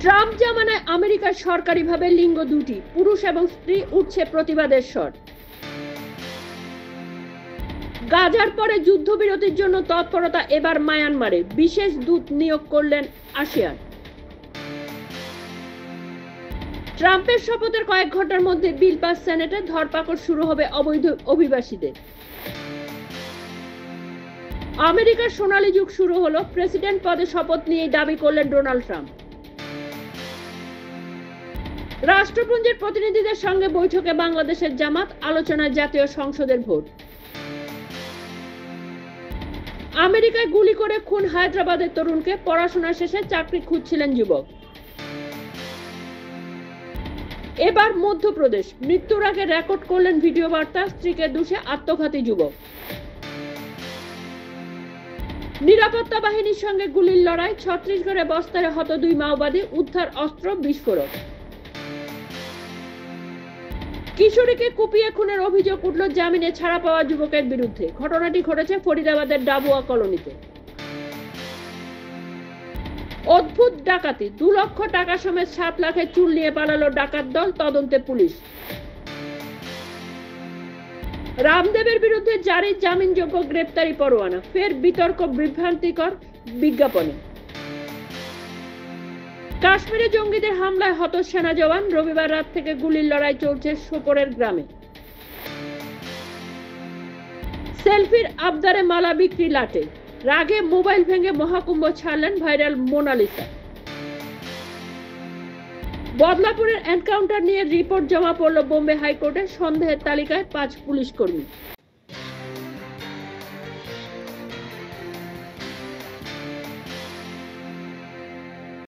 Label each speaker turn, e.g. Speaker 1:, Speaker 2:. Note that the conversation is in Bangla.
Speaker 1: ট্রাম্প জামানায় আমেরিকার সরকারিভাবে লিঙ্গ দুটি, পুরুষ এবং স্ত্রী, উঠছে প্রতিবাদের স্বর। গাজার পরে যুদ্ধবিরতির জন্য তৎপরতা এবার মায়ানমারে, বিশেষ দূত নিয়োগ করলেন আসিয়ান। ট্রাম্পের শপথের কয়েক ঘন্টার মধ্যে বিল পাস সেনেটে, ধরপাকড় শুরু হবে অবৈধ অভিবাসীদের। আমেরিকার সোনালী যুগ শুরু হলো, প্রেসিডেন্ট পদে শপথ নিয়ে দাবি করলেন ডোনাল্ড ট্রাম্প। রাষ্ট্রপুঞ্জের প্রতিনিধিদের সঙ্গে বৈঠকে বাংলাদেশের জামাত, আলোচনায় জাতীয় সংসদের ভোট। আমেরিকায় গুলি করে খুন হায়দ্রাবাদের তরুণকে, পড়াশোনা শেষে চাকরি খুঁজছিলেন যুবক। এবার মধ্যপ্রদেশ, মৃত্যুর আগে রেকর্ড করলেন ভিডিও বার্তা, স্ত্রীকে দোষে আত্মঘাতী যুবক। নিরাপত্তা বাহিনীর সঙ্গে গুলির লড়াই, ছত্তিশগড়ে বস্তায় হত 2 মাওবাদী, উদ্ধার অস্ত্র, বিস্ফোরক। কিশোরীকে কুপিয়ে খুনের অভিযোগ উঠল জামিনে ছাড়া পাওয়া যুবকের বিরুদ্ধে। ঘটনাটি ঘটেছে ফরিদাবাদের ডাবুয়া কলোনিতে। অদ্ভুত ডাকাতি, 2 লক্ষ টাকা সমেত 7 লাখের চুল নিয়ে পালালো ডাকাত দল, তদন্তে পুলিশ। রামদেবের বিরুদ্ধে জারি জামিনযোগ্য গ্রেপ্তারি পরোয়ানা, ফের বিতর্ক, বিভ্রান্তিকর বিজ্ঞাপনে। কাশ্মীরে জঙ্গিদের হামলায় হত সেনা জওয়ান, রবিবার রাত থেকে গুলির লড়াই চলছে সোপোরের গ্রামে। সেলফির আবদারে মালা বিক্রি লাটে, রাগে মোবাইল ভেঙে মহাকুম্ভ ছাড়লেন ভাইরাল মোনালিসা। বদলাপুরের এনকাউন্টার নিয়ে রিপোর্ট জমা পড়ল বোম্বে হাইকোর্টে, সন্দেহের তালিকায় 5 পুলিশ কর্মী।